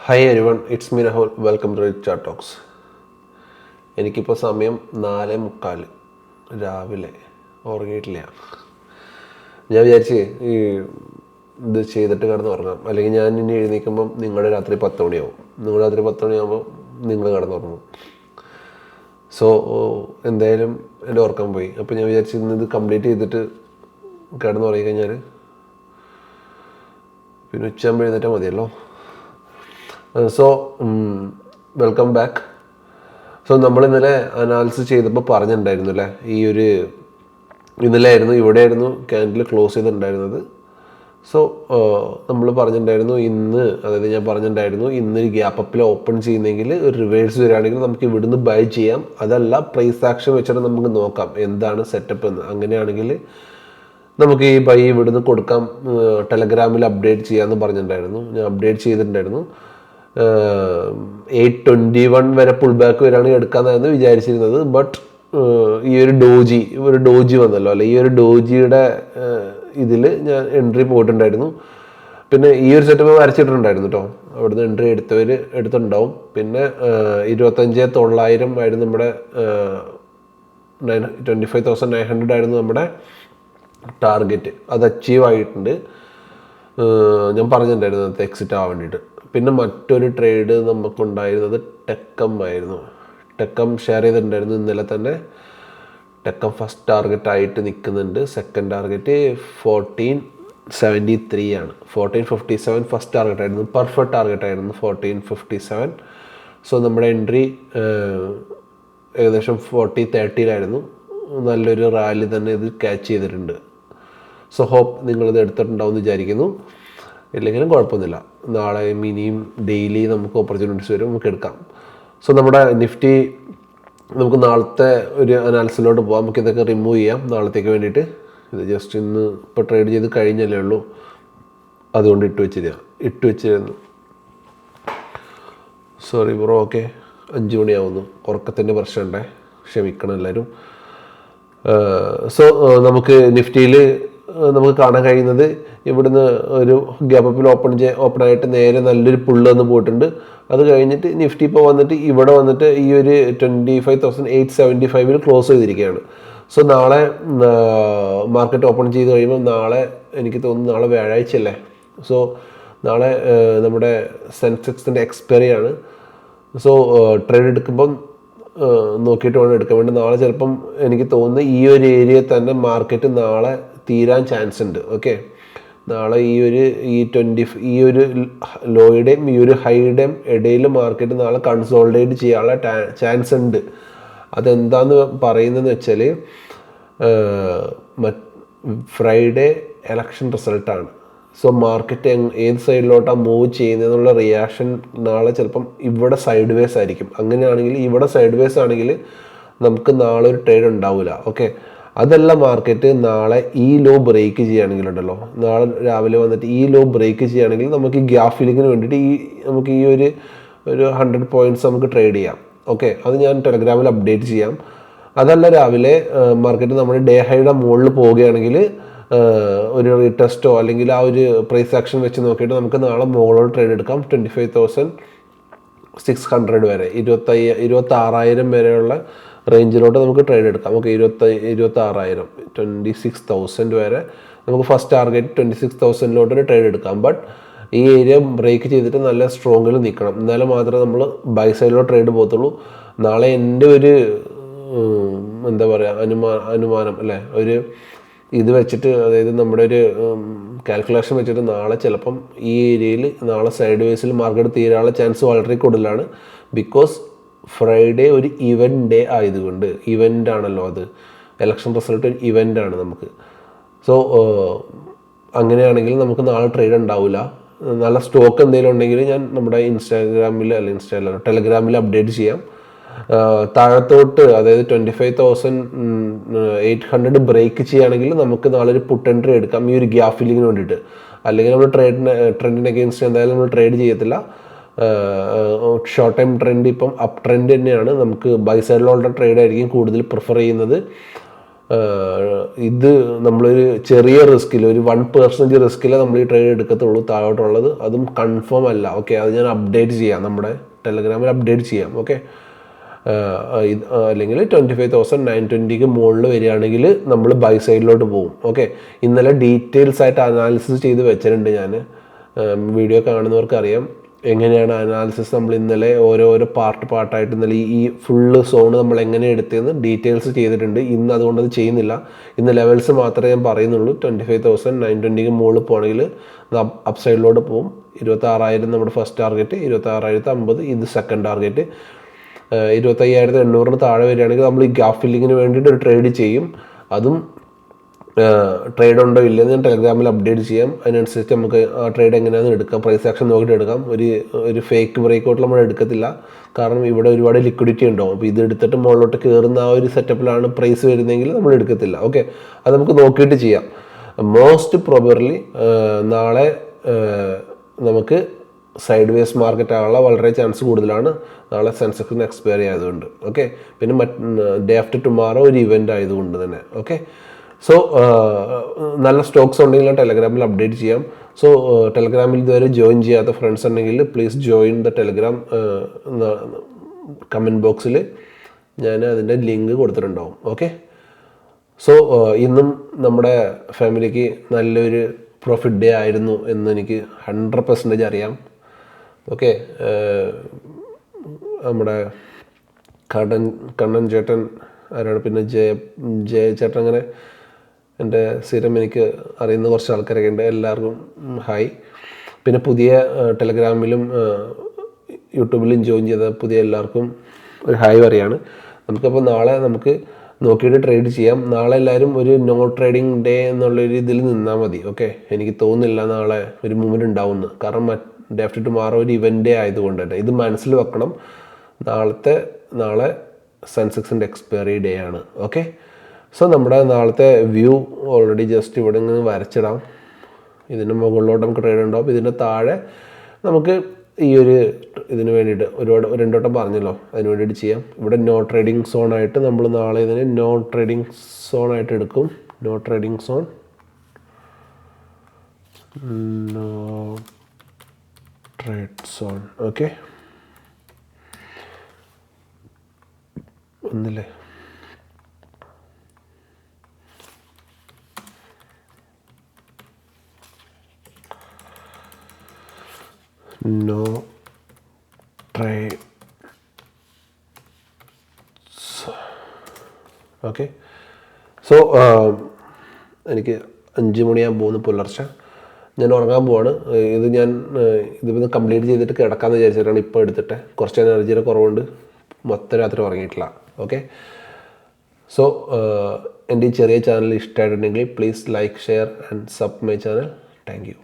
Hi everyone, it's me Rahul. Welcome to chat talks. എനിക്കിപ്പോൾ സമയം 4:45 രാവിലെ. ഉറങ്ങിയിട്ടില്ല. ഞാൻ വിചാരിച്ച് ഇത് ചെയ്തിട്ട് കിടന്ന് ഉറങ്ങാം. അല്ലെങ്കിൽ ഞാൻ ഇനി എഴുന്നേൽക്കുമ്പം നിങ്ങളുടെ രാത്രി 10 മണിയാവും. നിങ്ങൾ രാത്രി 10 മണിയാകുമ്പോൾ നിങ്ങൾ കിടന്നുറങ്ങും. സോ എന്തായാലും എൻ്റെ ഉറക്കം പോയി. അപ്പോൾ ഞാൻ വിചാരിച്ച് ഇന്നിത് കംപ്ലീറ്റ് ചെയ്തിട്ട് കിടന്നുറങ്ങി കഴിഞ്ഞാൽ പിന്നെ ഉച്ചയാകുമ്പോൾ എഴുന്നേറ്റാൽ മതിയല്ലോ. So welcome back. സോ നമ്മൾ ഇന്നലെ അനാലിസിസ് ചെയ്തപ്പോൾ പറഞ്ഞിട്ടുണ്ടായിരുന്നു അല്ലേ, ഇന്നലെ ആയിരുന്നു ഇവിടെയായിരുന്നു ക്യാൻഡിൽ ക്ലോസ് ചെയ്തിട്ടുണ്ടായിരുന്നത്. സോ നമ്മൾ പറഞ്ഞിട്ടുണ്ടായിരുന്നു ഞാൻ പറഞ്ഞിട്ടുണ്ടായിരുന്നു ഇന്നൊരു ഗ്യാപ്പ് അപ്പിൽ ഓപ്പൺ ചെയ്യുന്നെങ്കിൽ ഒരു റിവേഴ്സ് വരികയാണെങ്കിൽ നമുക്ക് ഇവിടുന്ന് ബൈ ചെയ്യാം. അതല്ല പ്രൈസ് ആക്ഷൻ വെച്ചിട്ട് നമുക്ക് നോക്കാം എന്താണ് സെറ്റപ്പ് എന്ന്. അങ്ങനെയാണെങ്കിൽ നമുക്ക് ഈ ബൈ ഇവിടുന്ന് കൊടുക്കാം. ടെലഗ്രാമിൽ അപ്ഡേറ്റ് ചെയ്യാമെന്ന് പറഞ്ഞിട്ടുണ്ടായിരുന്നു. ഞാൻ അപ്ഡേറ്റ് ചെയ്തിട്ടുണ്ടായിരുന്നു. 8:21 വരെ പുൾ ബാക്ക് വരികയാണെങ്കിൽ എടുക്കാമെന്നായിരുന്നു വിചാരിച്ചിരുന്നത്. ബട്ട് ഈ ഒരു ഡോജി വന്നല്ലോ അല്ലെ, ഈ ഒരു ഡോജിയുടെ ഇതിൽ ഞാൻ എൻട്രി പോയിട്ടുണ്ടായിരുന്നു. പിന്നെ ഈ ഒരു സെറ്റപ്പ് വരച്ചിട്ടുണ്ടായിരുന്നു കേട്ടോ. അവിടുന്ന് എൻട്രി എടുത്തിട്ടുണ്ടാവും. പിന്നെ 25,900 ആയിരുന്നു നമ്മുടെ 25,900 ആയിരുന്നു നമ്മുടെ ടാർഗറ്റ്. അത് അച്ചീവ് ആയിട്ടുണ്ട്. ഞാൻ പറഞ്ഞിട്ടുണ്ടായിരുന്നു എക്സിറ്റ് ആവാൻ വേണ്ടിയിട്ട്. പിന്നെ മറ്റൊരു ട്രേഡ് നമുക്കുണ്ടായിരുന്നത് ടെക്കം ആയിരുന്നു. ടെക്കം ഷെയർ ചെയ്തിട്ടുണ്ടായിരുന്നു ഇന്നലെ തന്നെ. ടെക്കം ഫസ്റ്റ് ടാർഗറ്റ് ആയിട്ട് നിൽക്കുന്നുണ്ട്. സെക്കൻഡ് ടാർഗറ്റ് 1473 ആണ്. 1457 ഫസ്റ്റ് ടാർഗറ്റ് ആയിരുന്നു. പെർഫെക്റ്റ് ടാർഗറ്റ് ആയിരുന്നു 1457. സോ നമ്മുടെ എൻട്രി ഏകദേശം 40-30 നല്ലൊരു റാലി തന്നെ ഇത് ക്യാച്ച് ചെയ്തിട്ടുണ്ട്. സോ ഹോപ്പ് നിങ്ങളിത് എടുത്തിട്ടുണ്ടാവും എന്ന് വിചാരിക്കുന്നു. ഇല്ലെങ്കിലും കുഴപ്പമൊന്നുമില്ല. നാളെ ഇനിയും ഡെയിലി നമുക്ക് ഓപ്പർച്യൂണിറ്റീസ് വരും, നമുക്ക് എടുക്കാം. സോ നമ്മുടെ നിഫ്റ്റി നമുക്ക് നാളത്തെ ഒരു അനാലിസിലോട്ട് പോകാം. നമുക്ക് ഇതൊക്കെ റിമൂവ് ചെയ്യാം നാളത്തേക്ക് വേണ്ടിയിട്ട്. ഇത് ജസ്റ്റ് ഇന്ന് ഇപ്പോൾ ട്രേഡ് ചെയ്ത് കഴിഞ്ഞല്ലേ ഉള്ളൂ, അതുകൊണ്ട് ഇട്ട് വെച്ചിരുന്നു. Sorry bro. ഓക്കെ, 5 മണിയാവുന്നു. ഉറക്കത്തിൻ്റെ പ്രശ്നമുണ്ടേ, ക്ഷമിക്കണം എല്ലാവരും. സോ നമുക്ക് നിഫ്റ്റിയിൽ നമുക്ക് കാണാൻ കഴിയുന്നത് ഇവിടുന്ന് ഒരു ഗ്യാപ്പിൽ ഓപ്പൺ ആയിട്ട് നേരെ നല്ലൊരു പുള്ള് വന്ന് പോയിട്ടുണ്ട്. അത് കഴിഞ്ഞിട്ട് നിഫ്റ്റി ഇപ്പോൾ വന്നിട്ട് ഇവിടെ വന്നിട്ട് ഈ ഒരു 25,875 ക്ലോസ് ചെയ്തിരിക്കുകയാണ്. സോ നാളെ മാർക്കറ്റ് ഓപ്പൺ ചെയ്ത് കഴിയുമ്പോൾ നാളെ എനിക്ക് തോന്നുന്നു നാളെ വ്യാഴാഴ്ച അല്ലേ. സോ നാളെ നമ്മുടെ സെൻസെക്സിൻ്റെ എക്സ്പയറി ആണ്. സോ ട്രേഡ് എടുക്കുമ്പം നോക്കിയിട്ട് വേണം എടുക്കാൻ വേണ്ടി. നാളെ ചിലപ്പം എനിക്ക് തോന്നുന്നു ഈ ഒരു ഏരിയയിൽ തന്നെ മാർക്കറ്റ് നാളെ തീരാൻ ചാൻസ് ഉണ്ട്. ഓക്കെ, നാളെ ഈ ഒരു ലോയുടെയും ഈ ഒരു ഹൈയുടെയും ഇടയിൽ മാർക്കറ്റ് നാളെ കൺസോൾഡേറ്റ് ചെയ്യാനുള്ള ചാൻസ് ഉണ്ട്. അതെന്താന്ന് പറയുന്നതെന്ന് വെച്ചാൽ ഫ്രൈഡേ എലക്ഷൻ റിസൾട്ടാണ്. സോ മാർക്കറ്റ് ഏത് സൈഡിലോട്ടാണ് മൂവ് ചെയ്യുന്നതെന്നുള്ള റിയാക്ഷൻ നാളെ ചിലപ്പം ഇവിടെ സൈഡ് വേസ് ആയിരിക്കും. അങ്ങനെയാണെങ്കിൽ ഇവിടെ സൈഡ് വേസ് ആണെങ്കിൽ നമുക്ക് നാളെ ഒരു ട്രേഡ് ഉണ്ടാവില്ല. ഓക്കെ, അതല്ല മാർക്കറ്റ് നാളെ ഈ ലോ ബ്രേക്ക് ചെയ്യുകയാണെങ്കിലുണ്ടല്ലോ, നാളെ രാവിലെ വന്നിട്ട് ഈ ലോ ബ്രേക്ക് ചെയ്യുകയാണെങ്കിൽ നമുക്ക് ഈ ഗ്യാപ് ഫില്ലിങ്ങിന് വേണ്ടിയിട്ട് നമുക്ക് ഈ ഒരു 100 പോയിൻറ്റ്സ് നമുക്ക് ട്രേഡ് ചെയ്യാം. ഓക്കെ, അത് ഞാൻ ടെലഗ്രാമിൽ അപ്ഡേറ്റ് ചെയ്യാം. അതല്ല രാവിലെ മാർക്കറ്റ് നമ്മൾ ഡേ ഹൈയുടെ മുകളിൽ പോവുകയാണെങ്കിൽ ഒരു റീടെസ്റ്റോ അല്ലെങ്കിൽ ആ ഒരു പ്രൈസ് ആക്ഷൻ വെച്ച് നോക്കിയിട്ട് നമുക്ക് നാളെ മുകളിലോട്ട് ട്രേഡ് എടുക്കാം. 25,600 വരെ 26,000 വരെയുള്ള റേഞ്ചിലോട്ട് നമുക്ക് ട്രേഡ് എടുക്കാം. ഓക്കെ, 26,000 26,000 വരെ നമുക്ക് ഫസ്റ്റ് ടാർഗറ്റ് 26,000 ട്രേഡ് എടുക്കാം. ബട്ട് ഈ ഏരിയ ബ്രേക്ക് ചെയ്തിട്ട് നല്ല സ്ട്രോങ്ങിൽ നിൽക്കണം. എന്നാലും മാത്രമേ നമ്മൾ ബൈ സൈഡിലോ ട്രേഡ് പോകത്തുള്ളൂ. നാളെ എൻ്റെ ഒരു എന്താ പറയുക അനുമാനം അല്ലേ, ഒരു ഇത് വെച്ചിട്ട്, അതായത് നമ്മുടെ ഒരു കാൽക്കുലേഷൻ വെച്ചിട്ട് നാളെ ചിലപ്പം ഈ ഏരിയയിൽ നാളെ സൈഡ് വേസിൽ മാർക്കറ്റ് തീരാനുള്ള ചാൻസ് വളരെ കൂടുതലാണ്. ബിക്കോസ് ഫ്രൈഡേ ഒരു ഇവൻറ്റ് ഡേ ആയതുകൊണ്ട്, ഇവൻ്റ് ആണല്ലോ അത്, എലക്ഷൻ റിസൾട്ട് ഒരു ഇവൻ്റ് ആണ് നമുക്ക്. സോ അങ്ങനെയാണെങ്കിൽ നമുക്ക് നാളെ ട്രേഡ് ഉണ്ടാവില്ല. നല്ല സ്റ്റോക്ക് എന്തെങ്കിലും ഉണ്ടെങ്കിൽ ഞാൻ നമ്മുടെ ടെലഗ്രാമിൽ അപ്ഡേറ്റ് ചെയ്യാം. താഴത്തോട്ട്, അതായത് 25,800 ബ്രേക്ക് ചെയ്യുകയാണെങ്കിൽ നമുക്ക് നാളെ ഒരു പുട്ട് എൻട്രി എടുക്കാം ഈ ഒരു ഗ്യാപ് ഫില്ലിങ്ങിന് വേണ്ടിയിട്ട്. അല്ലെങ്കിൽ നമ്മൾ ട്രെൻഡിന് അഗെയിൻസ്റ്റ് എന്തായാലും നമ്മൾ ട്രേഡ് ചെയ്യത്തില്ല. ഷോർട്ട് ടൈം ട്രെൻഡ് ഇപ്പം അപ്പ് ട്രെൻഡ് തന്നെയാണ്. നമുക്ക് ബൈ സൈഡിലുള്ള ട്രേഡ് ആയിരിക്കും കൂടുതൽ പ്രിഫർ ചെയ്യുന്നത്. ഇത് നമ്മളൊരു ചെറിയ റിസ്കിൽ ഒരു 1% റിസ്കിൽ നമ്മൾ ഈ ട്രേഡ് എടുക്കത്തുള്ളൂ. താഴോട്ടുള്ളത് അതും കൺഫേം അല്ല. ഓക്കെ, അത് ഞാൻ അപ്ഡേറ്റ് ചെയ്യാം, നമ്മുടെ ടെലഗ്രാമിൽ അപ്ഡേറ്റ് ചെയ്യാം. ഓക്കെ, അല്ലെങ്കിൽ 25,920 മുകളിൽ വരികയാണെങ്കിൽ നമ്മൾ ബൈ സൈഡിലോട്ട് പോകും. ഓക്കെ, ഇന്നലെ ഡീറ്റെയിൽസ് ആയിട്ട് അനാലിസിസ് ചെയ്ത് വെച്ചിട്ടുണ്ട് ഞാൻ. വീഡിയോ കാണുന്നവർക്ക് അറിയാം എങ്ങനെയാണ് അനാലിസിസ്. നമ്മൾ ഇന്നലെ ഓരോരോ പാർട്ടായിട്ട് ഇന്നലെ ഈ ഫുള്ള് സോണ് നമ്മൾ എങ്ങനെ എടുത്തതെന്ന് ഡീറ്റെയിൽസ് ചെയ്തിട്ടുണ്ട്. ഇന്ന് അതുകൊണ്ട് അത് ചെയ്യുന്നില്ല. ഇന്ന് ലെവൽസ് മാത്രമേ ഞാൻ പറയുന്നുള്ളൂ. 25,920 മുകളിൽ പോകണമെങ്കിൽ അപ്പ് സൈഡിലോട്ട് പോകും. 26,000 നമ്മുടെ ഫസ്റ്റ് ടാർഗറ്റ്, 26,050 ഇത് സെക്കൻഡ് ടാർഗറ്റ്. 25,800 താഴെ വരികയാണെങ്കിൽ നമ്മൾ ഈ ഗ്യാപ്പ് ഫില്ലിങ്ങിന് വേണ്ടിയിട്ട് ഒരു ട്രേഡ് ചെയ്യും. അതും ട്രേഡ് ഉണ്ടോ ഇല്ലെന്ന് ഞാൻ ടെലഗ്രാമിൽ അപ്ഡേറ്റ് ചെയ്യാം. അതിനനുസരിച്ച് നമുക്ക് ആ ട്രേഡ് എങ്ങനെയാണെന്ന് എടുക്കാം. പ്രൈസ് ആക്ഷൻ നോക്കിയിട്ട് എടുക്കാം. ഒരു ഫേക്ക് ബ്രേക്കൗട്ട് നമ്മൾ എടുക്കത്തില്ല, കാരണം ഇവിടെ ഒരുപാട് ലിക്വിഡിറ്റി ഉണ്ടാവും. അപ്പോൾ ഇത് എടുത്തിട്ട് മുകളിലോട്ട് കയറുന്ന ആ ഒരു സെറ്റപ്പിലാണ് പ്രൈസ് വരുന്നതെങ്കിൽ നമ്മൾ എടുക്കത്തില്ല. ഓക്കെ, അത് നമുക്ക് നോക്കിയിട്ട് ചെയ്യാം. മോസ്റ്റ് പ്രോബബ്ലി നാളെ നമുക്ക് സൈഡ് വേസ് മാർക്കറ്റ് ആകാനുള്ള വളരെ ചാൻസ് കൂടുതലാണ്. നാളെ സെൻസെക്സിന് എക്സ്പയറി ആയതുകൊണ്ട്. ഓക്കെ, പിന്നെ ഡേ ആഫ്റ്റർ ടുമാറോ ഒരു ഇവൻ്റ് ആയതുകൊണ്ട് തന്നെ. ഓക്കെ, സോ നല്ല സ്റ്റോക്സ് ഉണ്ടെങ്കിൽ ടെലഗ്രാമിൽ അപ്ഡേറ്റ് ചെയ്യാം. സോ ടെലഗ്രാമിൽ ഇതുവരെ ജോയിൻ ചെയ്യാത്ത ഫ്രണ്ട്സ് ഉണ്ടെങ്കിൽ please join the Telegram. Comment ബോക്സിൽ ഞാൻ അതിൻ്റെ ലിങ്ക് കൊടുത്തിട്ടുണ്ടാവും. ഓക്കെ, സോ ഇന്നും നമ്മുടെ ഫാമിലിക്ക് നല്ലൊരു പ്രോഫിറ്റ് ഡേ ആയിരുന്നു എന്ന് എനിക്ക് 100% അറിയാം. ഓക്കെ, നമ്മുടെ കണ്ണൻ ചേട്ടൻ ആരാണ്, പിന്നെ ജയ ചേട്ടൻ, അങ്ങനെ എൻ്റെ സ്ഥിരം എനിക്ക് അറിയുന്ന കുറച്ച് ആൾക്കാരൊക്കെ ഉണ്ട്. എല്ലാവർക്കും ഹായ്. പിന്നെ പുതിയ ടെലഗ്രാമിലും യൂട്യൂബിലും ജോയിൻ ചെയ്ത പുതിയ എല്ലാവർക്കും ഒരു ഹായ് പറയാണ്. നമുക്കപ്പോൾ നാളെ നമുക്ക് നോക്കിയിട്ട് ട്രേഡ് ചെയ്യാം. നാളെ എല്ലാവരും ഒരു നോ ട്രേഡിംഗ് ഡേ എന്നുള്ളൊരു ഇതിൽ നിന്നാൽ മതി. ഓക്കെ, എനിക്ക് തോന്നുന്നില്ല നാളെ ഒരു മൂവ്മെൻറ്റ് ഉണ്ടാവുമെന്ന്, കാരണം ഡേ ആഫ്റ്റർ ടുമാറോ ഒരു ഇവൻ്റ് ഡേ ആയതുകൊണ്ട് തന്നെ ഇത് മനസ്സിൽ വെക്കണം. നാളെ സെൻസെക്സിൻ്റെ എക്സ്പയറി ഡേ ആണ്. ഓക്കെ, സോ നമ്മുടെ നാളത്തെ വ്യൂ ഓൾറെഡി ജസ്റ്റ് ഇവിടെ നിന്ന് വരച്ചിടാം. ഇതിൻ്റെ മുകളിലോട്ട് നമുക്ക് ട്രേഡ് ഉണ്ടാവും. ഇതിൻ്റെ താഴെ നമുക്ക് ഈ ഒരു ഇതിന് വേണ്ടിയിട്ട് ഒരുപാട് 2 വട്ടം പറഞ്ഞല്ലോ, അതിന് വേണ്ടിയിട്ട് ചെയ്യാം. ഇവിടെ നോ ട്രേഡിംഗ് സോണായിട്ട് നമ്മൾ നാളെ ഇതിന് നോ ട്രേഡിംഗ് സോണായിട്ട് എടുക്കും. No trading zone, no trade zone. Okay, ഒന്നില്ലേ, നോ ട്രേഡ്. ഓക്കെ, സോ എനിക്ക് 5 മണിയാകാൻ പോകുന്നു പുലർച്ചെ. ഞാൻ ഉറങ്ങാൻ പോവാണ്. ഇതിപ്പോൾ കംപ്ലീറ്റ് ചെയ്തിട്ട് കിടക്കാമെന്ന് വിചാരിച്ചിട്ടാണ് ഇപ്പോൾ എടുത്തിട്ട്. കുറച്ച് എനർജിയുടെ കുറവുണ്ട്, മൊത്തം രാത്രി ഉറങ്ങിയിട്ടില്ല. ഓക്കെ, സോ എൻ്റെ ഈ ചെറിയ ചാനൽ ഇഷ്ടമായിട്ടുണ്ടെങ്കിൽ please like, share and sub my channel. Thank you.